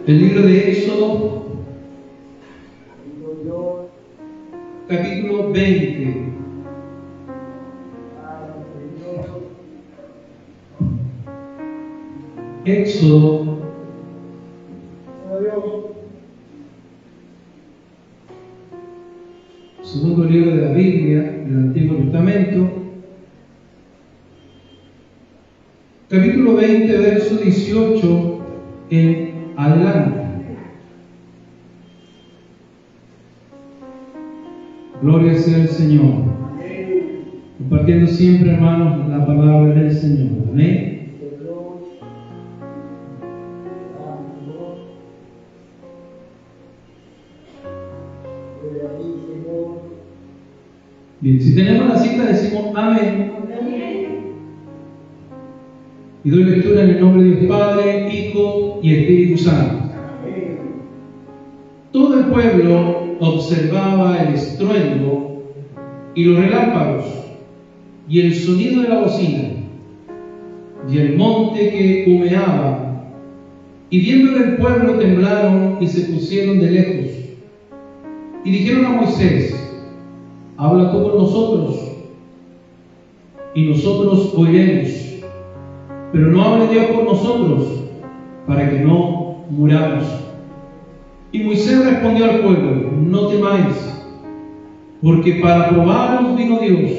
El libro de Éxodo, capítulo 20. Éxodo, segundo libro de la Biblia, del Antiguo Testamento, capítulo 20, verso 18 en adelante. Gloria sea al Señor. Compartiendo siempre, hermanos, la palabra del Señor. Amén. Bien, si tenemos la cita decimos amén. Y doy lectura en el nombre de Dios Padre, Hijo y Espíritu Santo. Todo el pueblo observaba el estruendo y los relámpagos y el sonido de la bocina y el monte que humeaba, y viendo el pueblo temblaron y se pusieron de lejos y dijeron a Moisés: habla tú con nosotros y nosotros oiremos, pero no hable Dios con nosotros para que no muramos. Y Moisés respondió al pueblo: no temáis, porque para probaros vino Dios,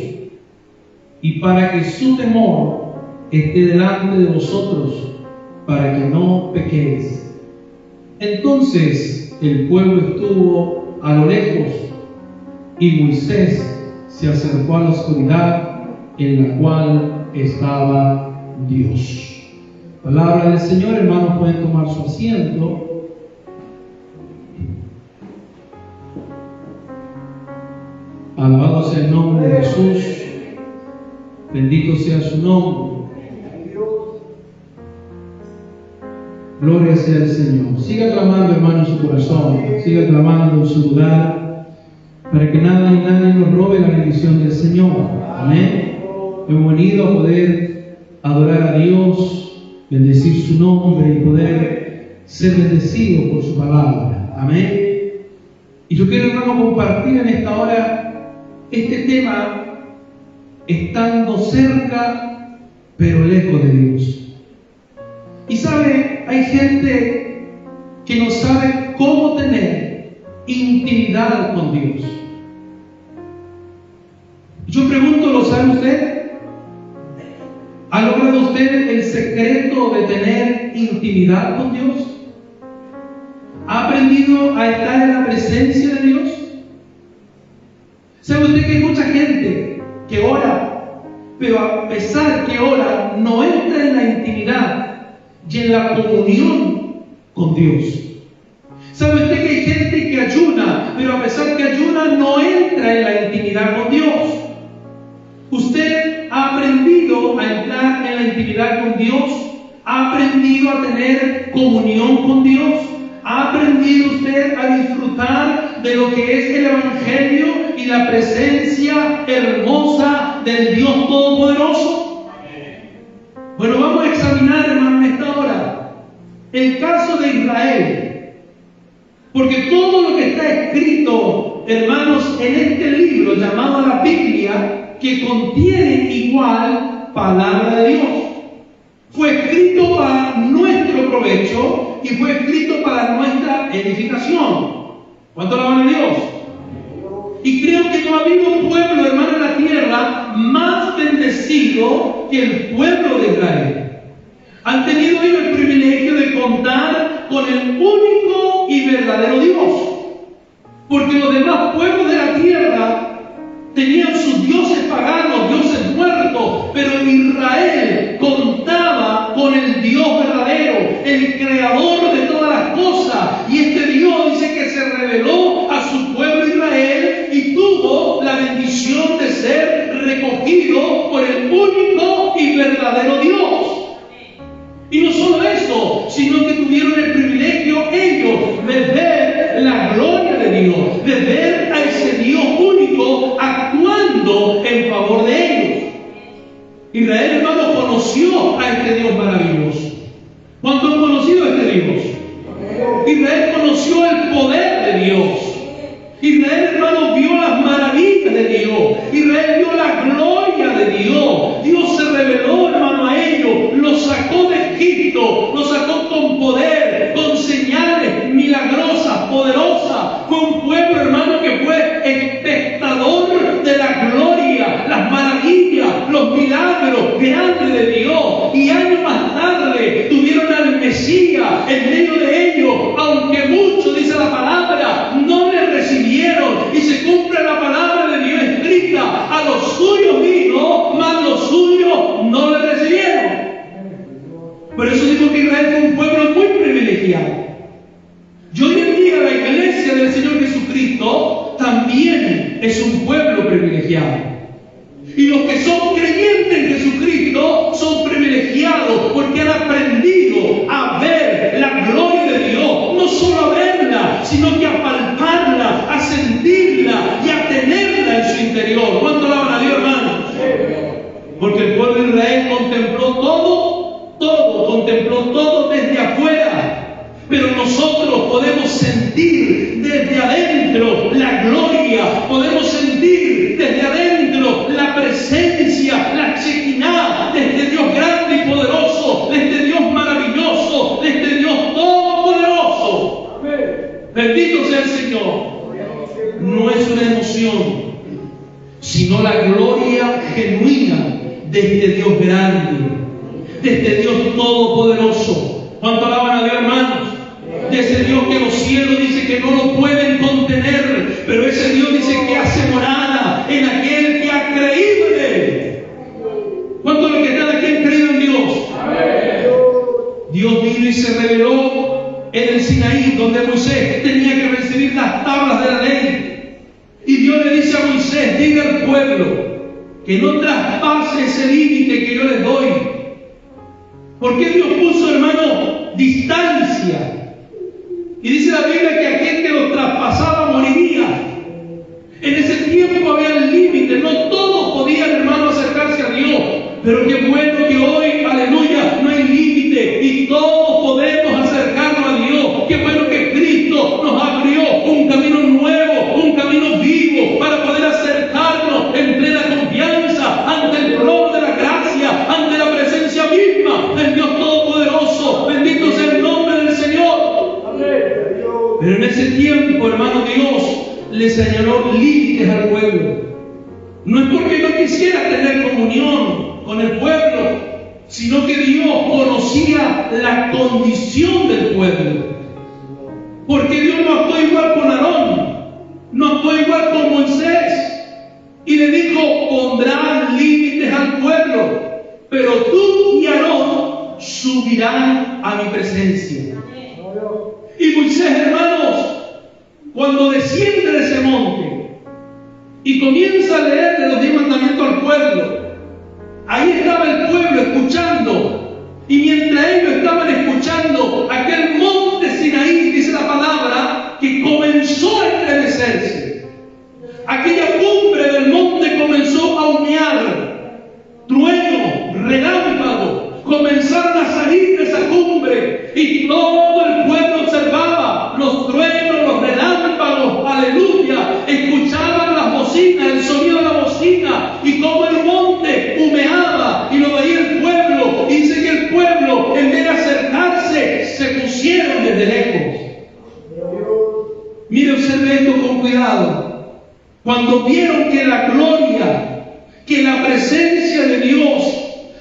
y para que su temor esté delante de vosotros, para que no pequéis. Entonces el pueblo estuvo a lo lejos, y Moisés se acercó a la oscuridad en la cual estaba Dios. Palabra del Señor. Hermanos, pueden tomar su asiento. Alabado sea el nombre de Jesús. Bendito sea su nombre. Gloria sea al Señor. Siga clamando, hermano, en su corazón. Siga clamando en su lugar, para que nada ni nadie nos robe la bendición del Señor. Amén. Hemos venido a poder adorar a Dios, bendecir su nombre y poder ser bendecidos por su palabra. Amén. Y yo quiero, hermano, compartir en esta hora este tema, estando cerca pero lejos de Dios. Y sabe, hay gente que no sabe cómo tener intimidad con Dios. Yo pregunto, ¿lo sabe usted? ¿Ha logrado usted el secreto de tener intimidad con Dios? ¿Ha aprendido a estar en la presencia de Dios? ¿Sabe usted que hay mucha gente que ora, pero a pesar que ora, no entra en la intimidad y en la comunión con Dios? ¿Sabe usted que hay gente que ayuna, pero a pesar que ayuna, no entra en la intimidad con Dios? ¿Usted ha aprendido a entrar en la intimidad con Dios? ¿Ha aprendido a tener comunión con Dios? ¿Ha aprendido usted a disfrutar de lo que es el Evangelio y la presencia hermosa del Dios Todopoderoso? Bueno, vamos a examinar, hermano, en esta hora el caso de Israel, porque todo lo que está escrito, hermanos, en este libro llamado la Biblia, que contiene igual palabra de Dios, fue escrito para nuestro provecho y fue escrito para nuestra edificación. ¿Cuánto alaban a Dios? Y creo que no ha habido un pueblo, hermano, en la tierra más bendecido que el pueblo de Israel. Han tenido ellos el privilegio de contar con el único y verdadero Dios, porque los demás pueblos de la tierra tenían sus dioses paganos, dioses muertos, pero Israel contaba con el Dios verdadero, el creador de todas las cosas. Y este Dios dice que se reveló a su pueblo Israel y tuvo la bendición de ser recogido por el único y verdadero Dios. Y no solo eso, sino que tuvieron el privilegio ellos de ver la gloria de Dios, de ver a ese Dios único actuando en favor de ellos. Israel, hermano, conoció a este Dios maravilloso. ¿Cuánto han conocido a este Dios? Israel conoció el poder de Dios. Israel, hermano, vio las maravillas de Dios. Israel vio la gloria de Dios. Dios se reveló, hermano, a ellos. Los sacó de Egipto. Los sacó con poder, con señales milagrosas, poderosas. Fue un pueblo, hermano, que fue espectador de la gloria, las maravillas, los milagros grandes de Dios. Y años más tarde tuvieron al Mesías en medio de ellos. Aunque muchos, dice la palabra, no le recibieron. Y se cumple la palabra de Dios escrita: a los suyos vino, mas los suyos no le recibieron. Por eso digo que Israel fue un pueblo muy privilegiado. Y hoy en día la iglesia del Señor Jesucristo también es un pueblo privilegiado. Y los que son creyentes en Jesucristo son privilegiados porque han aprendido a ver la gloria de Dios. No solo a verla, sino que a palparla, a sentirla y a tenerla en su interior. ¿Cuánto alaban a Dios, hermano? Porque el pueblo de Israel contempló todo, contempló todo desde afuera. Pero nosotros podemos sentir desde adentro la gloria, podemos sentir desde adentro la presencia, la Shekinah, de este Dios grande y poderoso, de este Dios maravilloso, de este Dios todopoderoso. Bendito sea el Señor. No es una emoción, sino la gloria genuina de este Dios grande, de este Dios todopoderoso. ¿Cuánto alaban a Dios, hermanos? De ese Dios que los cielos dice que no lo pueden contener, pero ese Dios dice que hace morada en aquel que ha creído en Él. ¿Cuántos de los que están aquí han creído en Dios? Dios vino y se reveló en el Sinaí, donde Moisés tenía que recibir las tablas de la ley. Y Dios le dice a Moisés: diga al pueblo que no traspase ese límite que yo les doy. Porque Dios puso, hermano, distancia. Y dice la Biblia que aquel que los traspasaba moriría. En ese tiempo había el límite, no todos podían, hermano, acercarse a Dios. Pero qué bueno que hoy, aleluya, no hay límite y todos podemos acercarnos a Dios. Qué bueno que Cristo nos abrió un camino nuevo, un camino vivo, para poder acercarnos en plena confianza ante el trono de la gracia, ante la presencia misma del Dios Todopoderoso. Bendito sea el nombre del Señor. Pero en ese tiempo, hermano, Dios le señaló límites al pueblo. No es porque no quisiera tener comunión con el pueblo, sino que Dios conocía la condición del pueblo. Porque Dios no actuó igual con Aarón, no actuó igual con Moisés, y le dijo: pondrán límites al pueblo, pero tú y Aarón subirán a mi presencia. Y Moisés, hermanos, cuando desciende de ese monte y comienza a leerle los 10 mandamientos al pueblo, ahí estaba el pueblo escuchando. Y mientras ellos estaban escuchando, aquel monte Sinaí, dice la palabra, que comenzó a estremecerse. Aquella cumbre del monte comenzó a humear. Trueno, relámpago, comenzaron a salir de esa cumbre. Y todo el pueblo observaba los truenos, los relámpagos, aleluya. Escuchaban las bocinas, el sonido de la bocina, y como el monte humeaba, y lo veía el pueblo. Y dice que el pueblo, en vez de acercarse, se pusieron desde lejos. Mire, observe esto con cuidado. Cuando vieron que la gloria, que la presencia de Dios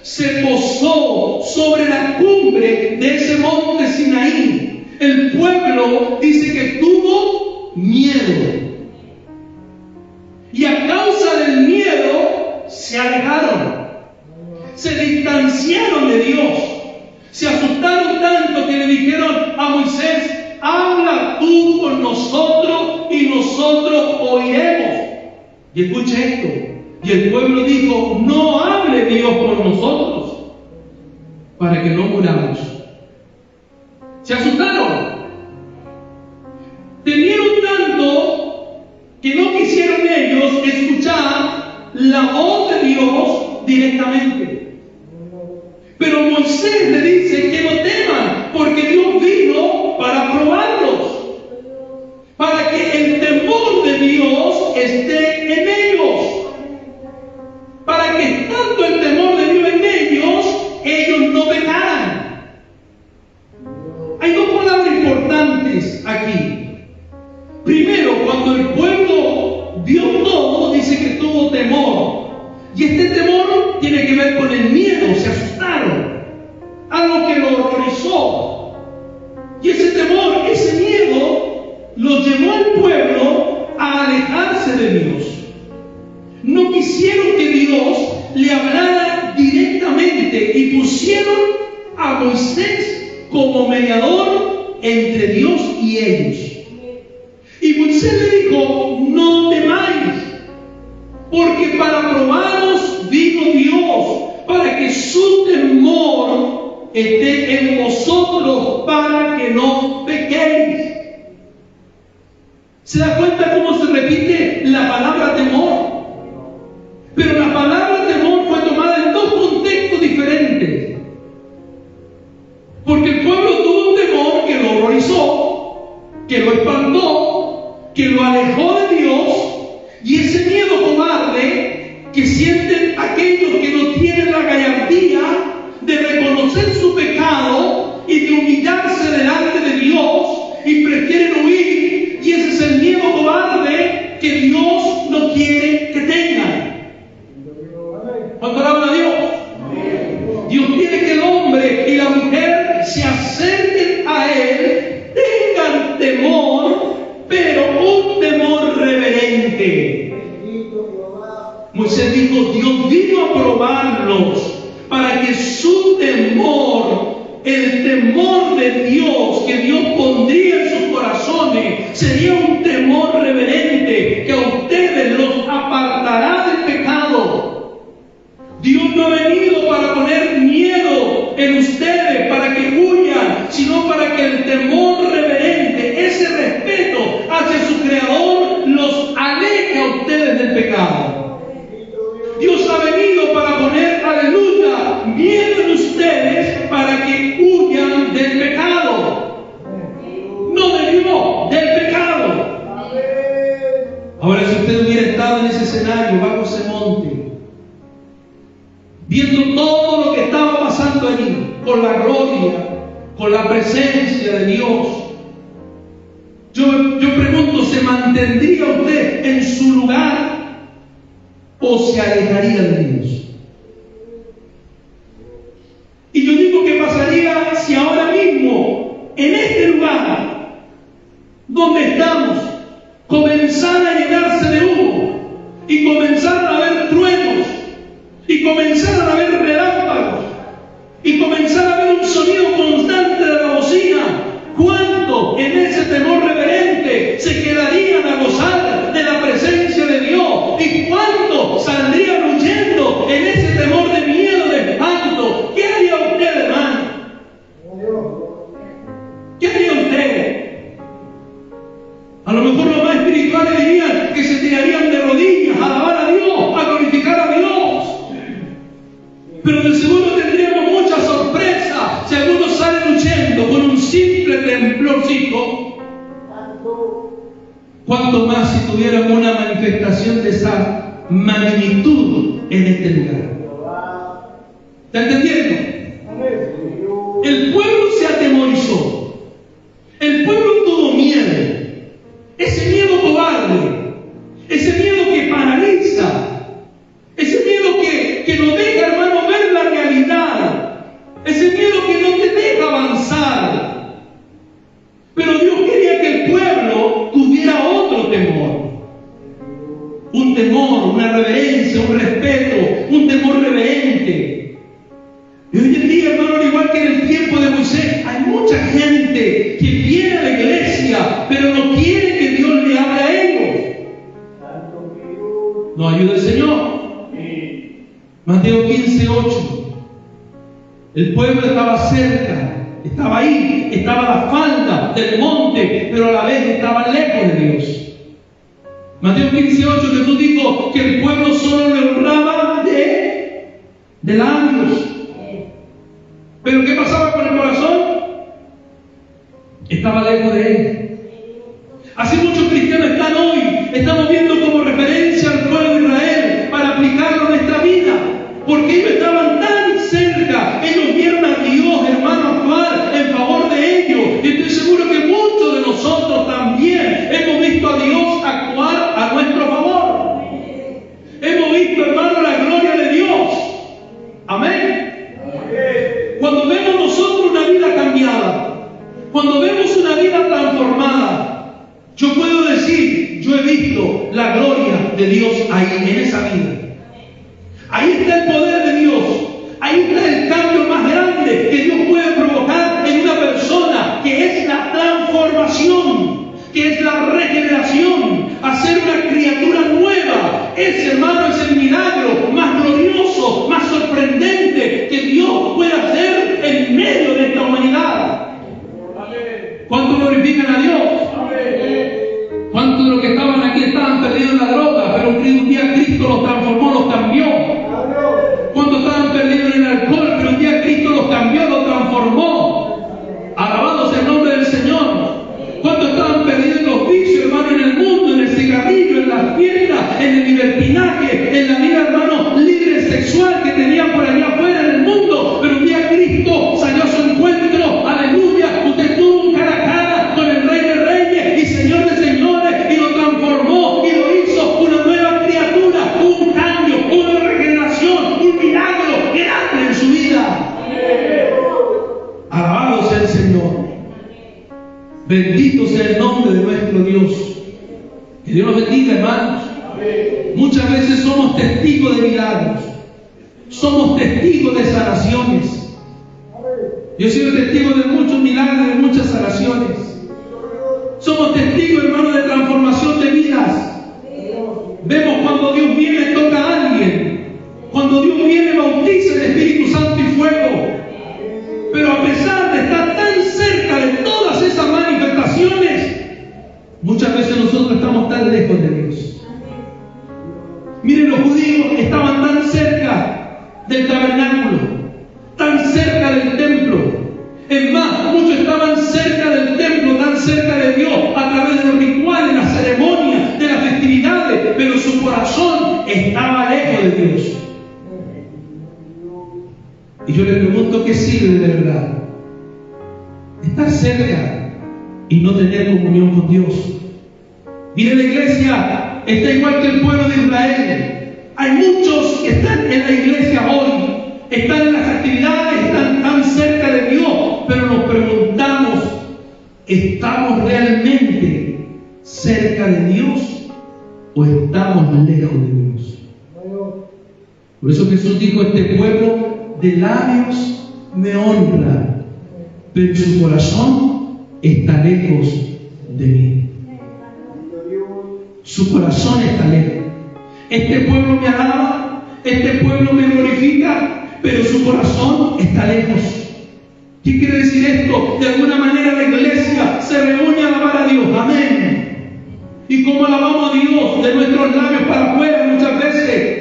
se posó sobre la cumbre de ese monte Sinaí, el pueblo dice que tuvo miedo. Y a causa del miedo se alejaron, se distanciaron de Dios, se asustaron tanto que le dijeron a Moisés: habla tú con nosotros y nosotros oiremos. Y escucha esto. Y el pueblo dijo: no hable Dios con nosotros, para que no muramos. Se asustaron. Temieron tanto que no quisieron ellos escuchar la voz de Dios directamente. Pero Moisés le dice que no teman, porque Dios vino para probar Y ese temor, ese miedo, lo llevó al pueblo a alejarse de Dios. No quisieron que Dios le hablara directamente y pusieron a Moisés como mediador entre Dios y ellos. Y Moisés le dijo: no temáis, porque para probaros vino Dios, para que su temor esté en vosotros, para que no pequéis. ¿Se da cuenta cómo se repite la palabra temor? Pero la palabra temor fue tomada en dos contextos diferentes. Porque el pueblo tuvo un temor que lo horrorizó, que lo espantó, que lo alejó de Dios, y ese miedo cobarde que sienten aquellos que no tienen la gallardía de reconocer su pecado y de humillarse delante de Dios y prefieren huir, y ese es el miedo cobarde que Dios no quiere que tengan. ¿Cuánto alaban a Dios? Dios quiere que el hombre y la mujer se acerquen a Él, tengan temor, pero un temor reverente. Moisés dijo: Dios vino a probarlos para que su temor, el temor de Dios que Dios pondría en sus corazones, sería un temor reverente que a ustedes los apartará del pecado. Dios no ha venido para poner miedo en ustedes, para que huyan, sino para que el temor reverente, ese respeto hacia su Creador, los aleje a ustedes del pecado. Dios ha venido para poner, aleluya, miedo en ustedes para que huyan del pecado. No de Dios, del pecado. Ahora, si usted hubiera estado en ese escenario, bajo ese monte, viendo todo lo que estaba pasando allí, con la gloria, con la presencia de Dios, yo pregunto: ¿se mantendría usted en su lugar o se alejaría de Dios? Y yo digo: ¿qué pasaría si ahora mismo, en este lugar donde estamos, comenzara a llenarse de humo y comenzaran a haber truenos y comenzaran a haber relámpagos y comenzara a haber un sonido constante de la bocina? ¿Cuántos en ese temor reverente se quedarían a gozar de la presencia de Dios? ¿Y cuántos saldrían huyendo en ese temor de miedo, de espanto? ¿Qué haría usted, hermano? ¿Qué haría usted? A lo mejor los más espirituales dirían que se tirarían de rodillas a alabar a Dios, a glorificar a Dios. Pero de seguro tendríamos mucha sorpresa si algunos salen huyendo con un simple temblorcito. ¿Cuánto más si tuviéramos una manifestación de esa magnitud en este lugar? ¿Está entendiendo? El pueblo se atemorizó. El pueblo tuvo miedo. Ese miedo cobarde, ese miedo que paraliza, ese miedo que no deja, hermano, ver la realidad, ese miedo que no te deja avanzar. Pero Dios quería que el pueblo tuviera otro temor, un temor, una reverencia, un respeto, un temor reverente. Y hoy en día, hermano, al igual que en el tiempo de Moisés, hay mucha gente que viene a la iglesia, pero no quiere que Dios le hable a ellos. No ayuda el Señor. Mateo 15:8. El pueblo estaba cerca, estaba ahí, estaba a la falda del monte, pero a la vez estaba lejos de Dios. Mateo 15:8, Jesús dijo que el pueblo solo le honraba de labios. Pero ¿qué pasaba con el corazón? Estaba lejos de él. Así muchos cristianos están hoy. Estamos viendo como referencia al pueblo de Israel para aplicarlo a nuestra vida. Porque ellos estaban tan cerca. Ellos vieron a Dios, hermano, actuar en favor de ellos. Y estoy seguro que muchos de nosotros también hemos visto a Dios actuar a nuestro favor. Hemos visto, hermano, la gloria de Dios. Amén. Cuando vemos nosotros una vida cambiada, cuando vemos Bendito sea el nombre de nuestro Dios. Que Dios los bendiga, hermanos. Muchas veces somos testigos de milagros. Somos testigos de sanaciones. Yo he sido testigo de muchos milagros, de muchas sanaciones. Somos testigos, hermanos, de transformación de vidas. Vemos cuando Dios viene, toca a alguien. Cuando Dios viene, bautiza el Espíritu Santo y fuego. Pero a pesar de estar tan cerca de todas esas manifestaciones, muchas veces nosotros estamos tan lejos de Dios. Miren, los judíos estaban tan cerca del tabernáculo, tan cerca del templo. Es más, muchos estaban cerca del templo, tan cerca de Dios, a través de los rituales, las ceremonias, de las festividades, pero su corazón estaba lejos de Dios. Y yo le pregunto, ¿qué sirve de verdad? Estar cerca y no tener comunión con Dios. Mire, la iglesia está igual que el pueblo de Israel. Hay muchos que están en la iglesia hoy, están en las actividades, están tan cerca de Dios, pero nos preguntamos, ¿estamos realmente cerca de Dios o estamos lejos de Dios? Por eso Jesús dijo, este pueblo de labios me honra, pero su corazón está lejos de mí. Su corazón está lejos. Este pueblo me alaba, este pueblo me glorifica, pero su corazón está lejos. ¿Qué quiere decir esto? De alguna manera la iglesia se reúne a alabar a Dios. Amén. ¿Y cómo alabamos a Dios? De nuestros labios para afuera muchas veces.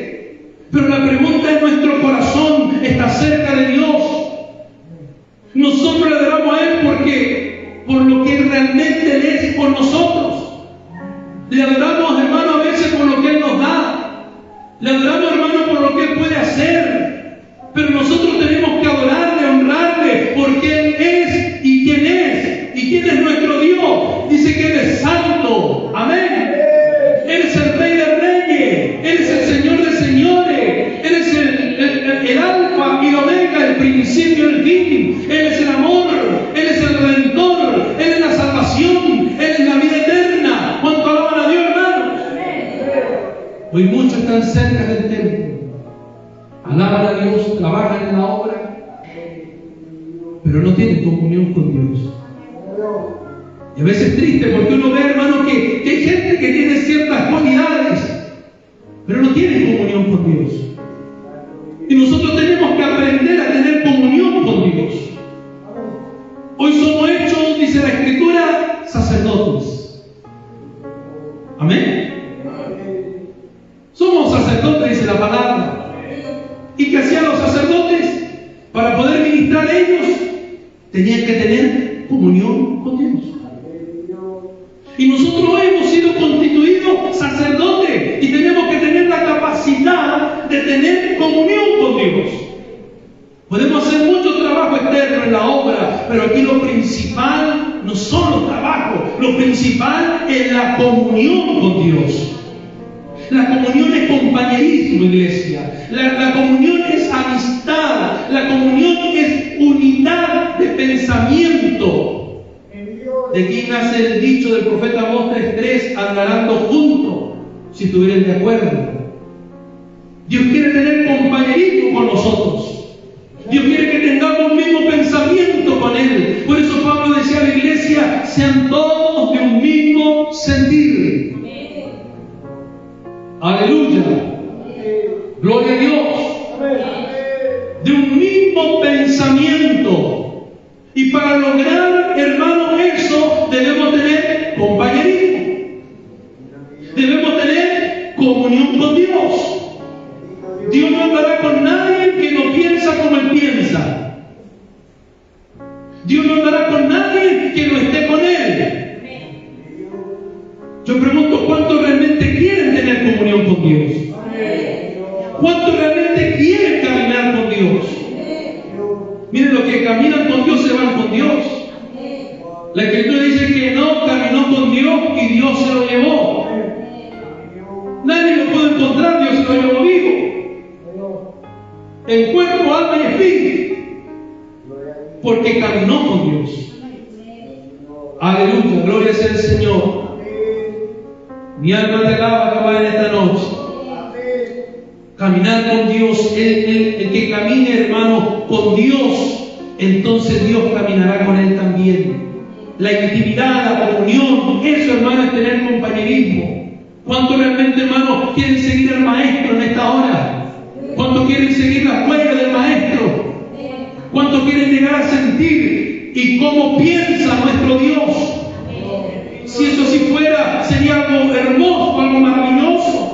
Pero la pregunta es, ¿nuestro corazón está cerca de Dios? Nosotros le adoramos a Él porque por lo que realmente Él es por nosotros. Le adoramos, hermano, a veces por lo que Él nos da. Le adoramos, hermano, por lo que Él puede hacer. Pero nosotros tenemos que adorarle, honrarle, porque Él es y quién es. ¿Y quién es nuestro Dios? Dice que Él es santo. Amén. Él es el Rey de Reyes. Él es el Señor de Señores. Él es el Alfa y el Omega, el principio y el fin. Él es el amor. Él es el Redentor. Él es la salvación. Él es la vida eterna. ¿Cuánto alaban a Dios, hermanos? Hoy muchos están cerca del templo. Alaban a Dios, trabajan en la obra, pero no tienen comunión con Dios. Y a veces es triste porque uno ve, hermano, que hay gente que tiene ciertas cualidades, pero no tiene comunión con Dios. Y nosotros tenemos que aprender a tener comunión con Dios. Hoy somos hechos, dice la Escritura, sacerdotes. Amén. Somos sacerdotes, dice la palabra. ¿Y qué hacían los sacerdotes? Para poder ministrar a ellos, tenían que tener comunión con Dios. Y nosotros hoy hemos sido constituidos sacerdotes y tenemos que tener la capacidad de tener comunión con Dios. Podemos hacer mucho trabajo externo en la obra, pero aquí lo principal no son los trabajos, lo principal es la comunión con Dios. La comunión es compañerismo, iglesia. La comunión es amistad. La comunión es unidad de pensamiento. De aquí nace el dicho del profeta Amós 3:3, andarán dos juntos, si estuvieran de acuerdo. Dios quiere tener compañerismo con nosotros. Dios quiere que tengamos un mismo pensamiento con Él. Por eso Pablo decía a la iglesia, sean todos de un mismo sentir. Aleluya. Gloria a Dios. De un mismo pensamiento. Y para lograr, hermanos, eso debemos tener compañerismo. Debemos tener comunión con Dios. Dios no andará con nadie que no piensa como Él piensa. Dios no andará con nadie que no esté con Él. Yo pregunto, ¿cuántos realmente quieren tener comunión con Dios? ¿Cuántos realmente quieren caminar con Dios? Miren, los que caminan con Dios se van con Dios. La Escritura dice que no caminó con Dios y Dios se lo llevó. Nadie lo puede encontrar, Dios se lo llevó vivo. En cuerpo, alma y espíritu. Porque caminó con Dios. Aleluya, gloria sea el Señor. Mi alma te alaba, Jehová, en esta noche. Caminar con Dios, el que camine, hermano, con Dios, entonces Dios caminará con él también. La intimidad, la comunión, eso, hermano, es tener compañerismo. ¿Cuántos realmente, hermano, quieren seguir al Maestro en esta hora? ¿Cuántos quieren seguir la huella del Maestro? ¿Cuántos quieren llegar a sentir y cómo piensa nuestro Dios? Si eso sí fuera, sería algo hermoso, algo maravilloso.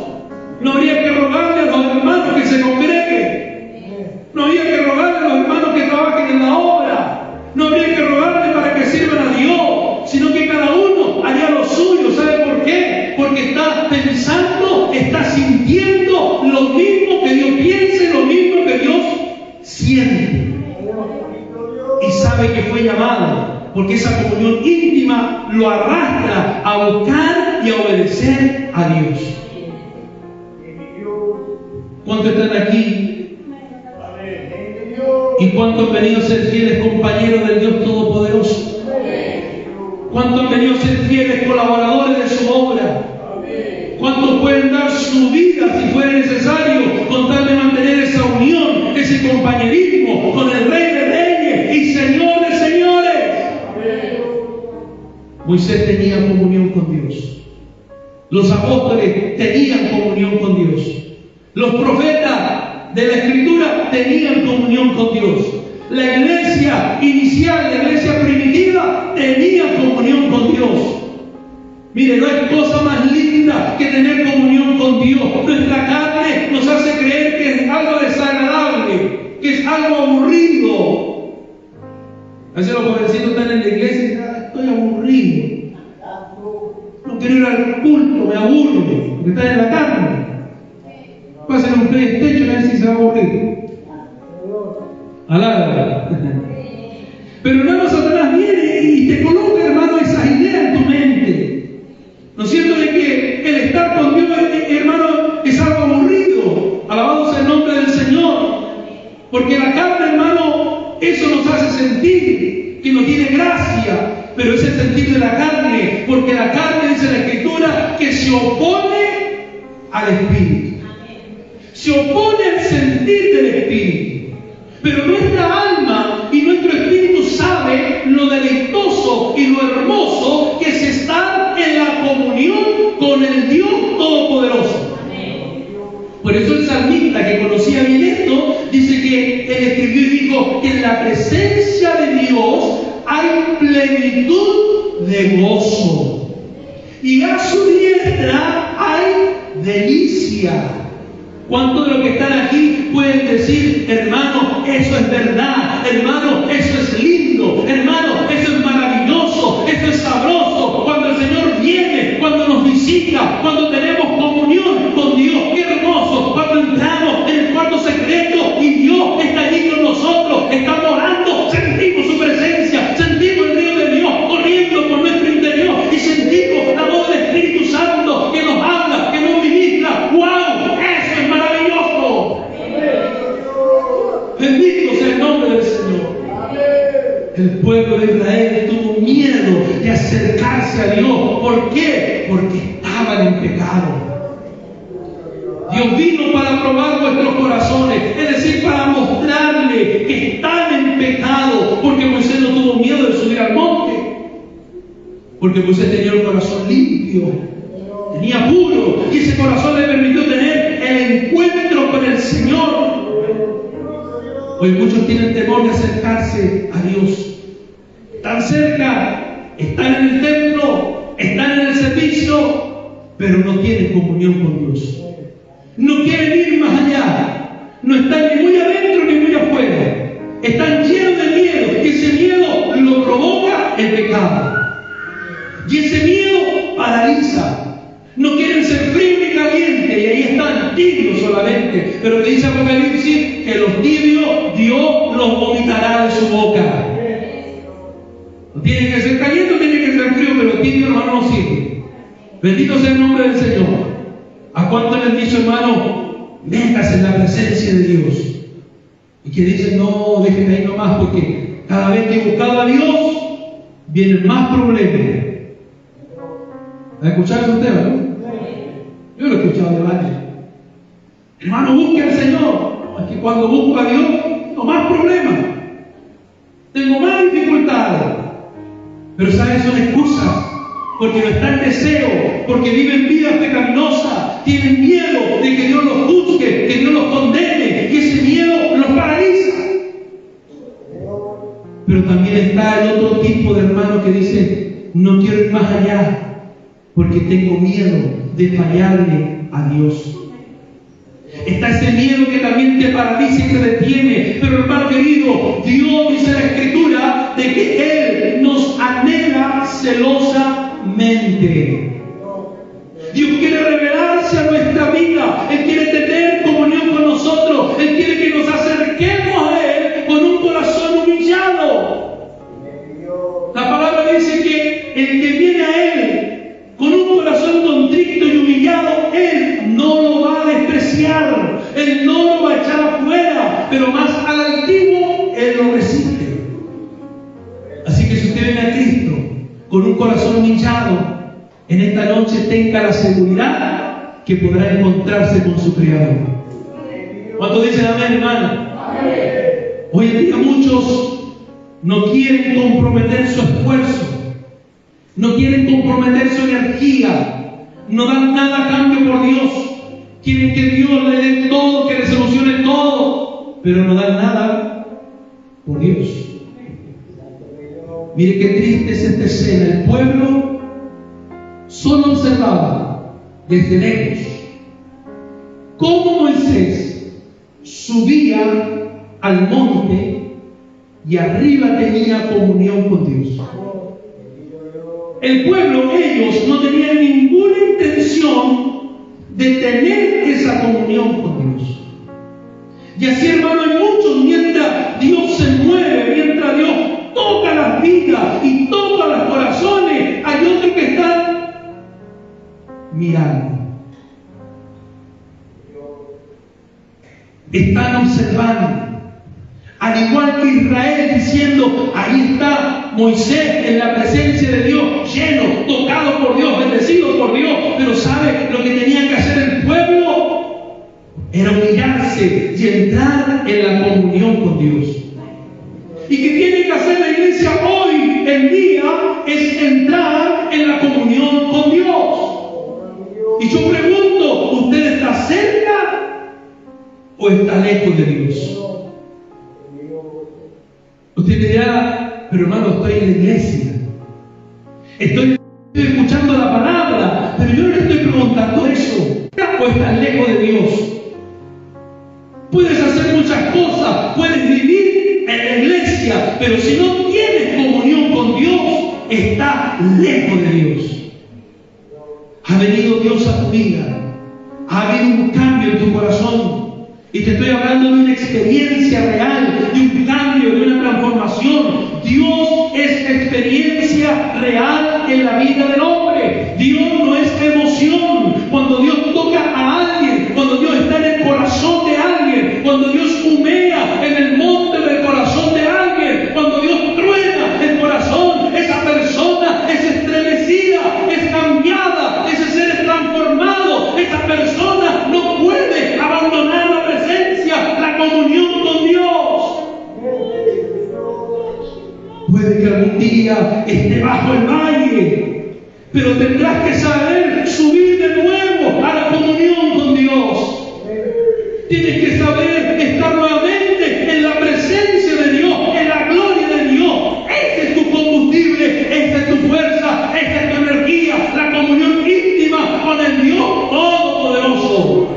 No habría que rogarle a los hermanos que se congreguen. No habría que rogarle a los hermanos que trabajen en la obra. No habría que rogarle para que sirvan a Dios, sino que cada uno haría lo suyo. ¿Sabe por qué? Porque está pensando, está sintiendo lo mismo que Dios piensa y lo mismo que Dios siente. Y sabe que fue llamado, porque esa comunión íntima lo arrastra a buscar y a obedecer a Dios. ¿Cuántos están aquí? ¿Y cuántos han venido a ser fieles compañeros del Dios Todopoderoso? ¿Cuántos han venido a ser fieles colaboradores de su obra? ¿Cuántos pueden dar su vida, si fuera necesario, con tal de mantener esa unión, ese compañerismo con el Rey de Reyes y Señor de Señores? Moisés tenía comunión con Dios. Los apóstoles tenían comunión con Dios. Los profetas de la Escritura tenían comunión con Dios. La iglesia inicial, la iglesia primitiva, tenía comunión con Dios. Mire, no hay cosa más linda que tener comunión con Dios. Nuestra carne nos hace creer que es algo desagradable, que es algo aburrido. A veces los jovencitos están en la iglesia y dicen: estoy aburrido. No quiero ir al culto, me aburre, porque están en la carne. Pasen un PlayStation a ver si se va a aburrir. Alá. Pero hermano, Satanás viene y te coloca, hermano, esas ideas en tu mente. ¿No es cierto? De que el estar con Dios, hermano, es algo aburrido. Alabado sea el nombre del Señor. Porque la carne, hermano, eso nos hace sentir que no tiene gracia. Pero es el sentir de la carne. Porque la carne, dice la Escritura, que se opone al Espíritu. Se opone al sentir del Espíritu. Pero nuestra alma y nuestro espíritu sabe lo deleitoso y lo hermoso que es estar en la comunión con el Dios Todopoderoso. Por eso el salmista, que conocía bien esto, dice que él escribió y dijo que en la presencia de Dios hay plenitud de gozo, y a su diestra hay delicia. ¿Cuántos de los que están aquí pueden decir: hermano, eso es verdad, hermano, eso es lindo, hermano, eso es maravilloso, eso es sabroso? Cuando el Señor viene, cuando nos visita, cuando tenemos comunión con Dios, qué hermoso. Cuando entramos en el cuarto secreto y Dios está allí con nosotros, está morando, sentimos su presencia, sentimos el río de Dios corriendo por nuestro interior y sentimos la voz del Espíritu Santo que nos habla, que nos ministra. ¡Wow! Eso es maravilloso. Bendito sea el nombre del Señor. El pueblo de Israel tuvo miedo de acercarse a Dios. ¿Por qué? Porque estaban en pecado. Dios vino para probar vuestros corazones, es decir, para mostrarle que están en pecado. Porque Moisés no tuvo miedo de subir al monte, porque Moisés tenía un corazón limpio, tenía puro, y ese corazón le permitió tener el encuentro con el Señor. Hoy muchos tienen temor de acercarse a Dios. Están cerca, están en el templo, están en el servicio, pero no tienen comunión con Dios. No quieren ir más allá. No están ni muy adentro ni muy afuera. Están llenos de miedo. Y ese miedo lo provoca el pecado. Y ese miedo paraliza. No quieren ser frío ni caliente. Y ahí están tibios solamente. Pero que dice Apocalipsis que los tibios Dios los vomitará de su boca. No tienen que ser calientes, no tienen que ser fríos, pero tibios, hermano, no sirven. Bendito sea el nombre del Señor. ¿A cuánto le han dicho, hermano, métase en la presencia de Dios? Y que dicen: no, déjeme ahí nomás, porque cada vez que he buscado a Dios, vienen más problemas. ¿Ha escuchado eso usted, no? Yo lo he escuchado de varios. Hermano, busque al Señor. Es que cuando busco a Dios, tengo más problemas. Tengo más dificultades. Pero ¿sabes? Son excusas. Porque no están en deseo. Porque viven vidas pecaminosas. Tienen miedo de que Dios los juzgue, que Dios los condene. Y ese miedo los paraliza. Pero también está el otro tipo de hermano que dice: no quiero ir más allá. Porque tengo miedo de fallarle a Dios. Está ese miedo que también te paraliza y te detiene. Pero hermano querido, Dios dice en la Escritura de que Él nos anhela celosamente. Dios quiere revelarse a nuestra vida. Él quiere tener comunión con nosotros. Él quiere que nos acerquemos a Él con un corazón humillado. La palabra dice que el que viene a Él con un corazón contrito y humillado, Él no lo va a despreciar, Él no lo va a echar afuera, pero más al altivo, Él lo recibe. Así que si usted viene a Cristo con un corazón humillado, en esta noche tenga la seguridad que podrá encontrarse con su Creador. ¿Cuántos dicen amén, hermano? Hoy en día muchos no quieren comprometer su esfuerzo. No quieren comprometer su energía. No dan nada a cambio por Dios. Quieren que Dios le dé todo, que le solucione todo. Pero no dan nada por Dios. Mire qué triste es esta escena. El pueblo solo observaba desde lejos cómo Moisés subía al monte y arriba tenía comunión con Dios. El pueblo, ellos, no tenían ninguna intención de tener esa comunión con Dios. Y así, hermano, hay muchos, mientras Dios se mueve, mientras Dios toca las vidas y toca los corazones, hay otros que están mirando. Están observando. Al igual que Israel diciendo: ahí está Moisés en la presencia de Dios, lleno, tocado por Dios, bendecido por Dios. Pero ¿sabe lo que tenía que hacer el pueblo? Era humillarse y entrar en la comunión con Dios. ¿Y qué tiene que hacer la iglesia hoy en día? Es entrar en la comunión con Dios. Y yo pregunto, ¿usted está cerca o está lejos de Dios? Usted me dirá: pero hermano, estoy en la iglesia, estoy escuchando la palabra, pero yo no le estoy preguntando eso. ¿O estás lejos de Dios? Puedes hacer muchas cosas, puedes vivir en la iglesia, pero si no tienes comunión con Dios, estás lejos de Dios. Ha venido Dios a tu vida, ha habido un cambio en tu corazón. Y te estoy hablando de una experiencia real, de un cambio, de una transformación. Dios es experiencia real en la vida del hombre. Dios no es emoción. Cuando Dios toca a alguien, cuando Dios está en el corazón de alguien, cuando Dios humea en el monte del corazón de alguien, cuando Dios truena el corazón, esa persona es estremecida, es cambiada, ese ser es transformado. Esa persona no puede abandonar la comunión con Dios. Puede que algún día esté bajo el valle, pero tendrás que saber subir de nuevo a la comunión con Dios. Tienes que saber estar nuevamente en la presencia de Dios, en la gloria de Dios. Ese es tu combustible, esa es tu fuerza, esa es tu energía, la comunión íntima con el Dios Todopoderoso.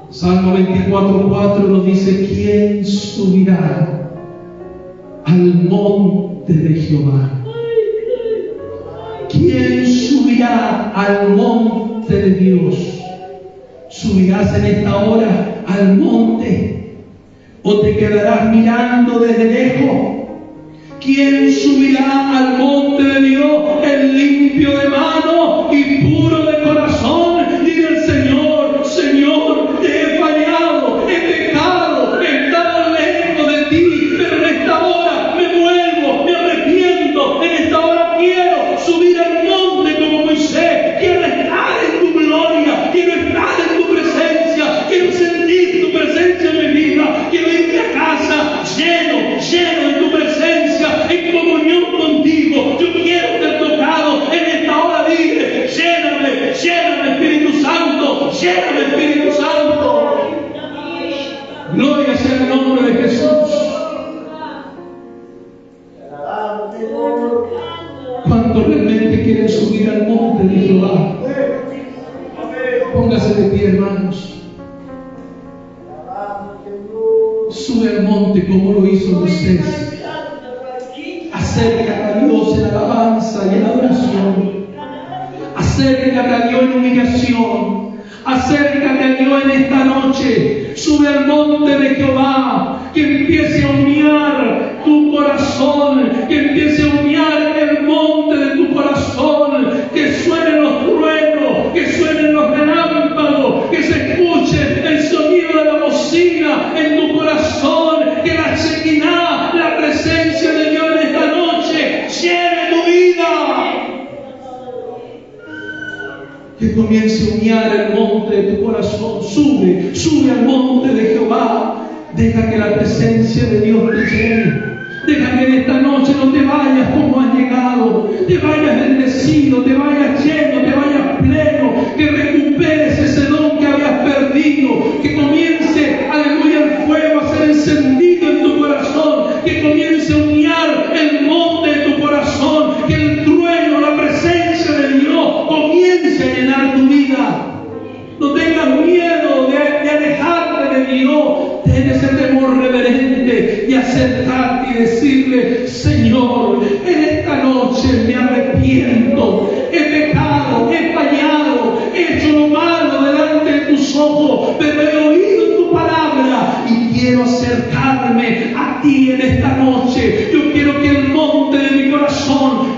Salmo 24:4 nos dice: ¿quién subirá al monte de Jehová? ¿Quién subirá al monte de Dios? ¿Subirás en esta hora al monte o te quedarás mirando desde lejos? ¿Quién subirá al monte de Dios? El limpio de mano y puro de corazón. Dile al Señor: Señor, te he fallado, he pecado, he estado lejos de ti, pero en esta hora me vuelvo, me arrepiento. Sube al monte como lo hizo Moisés. Acércate a Dios en alabanza y en adoración. Acércate a Dios en humillación. Acércate a Dios en esta noche. Sube al monte de Jehová. Que empiece a humear tu corazón. Que empiece a humear el monte de tu corazón. Que suenen los truenos. Que suenen los relámpagos. Que se escuche el sonido de la bocina en tu corazón. Que la Shekinah, la presencia de Dios en esta noche, llene tu vida. Que comience a humear el monte de tu corazón. Sube al monte de Jehová. Deja que la presencia de Dios te llene. Deja que en esta noche no te vayas como has llegado. Te vayas bendecido, te vayas lleno, te vayas pleno. Que recuperes ese don que habías perdido. Que comience, aleluya, el fuego a ser encendido en tu corazón. Que comience a humear el monte de tu corazón. Que el trueno, la presencia de Dios comience a llenar tu vida. No tengas miedo de alejarte de Dios. Ten ese temor reverente y acercarte y decirle: Señor, en esta noche me arrepiento. He pecado, he fallado, he hecho lo malo delante de tus ojos, pero he oído tu palabra y quiero acercarme a ti en esta noche. Yo quiero que el monte de mi corazón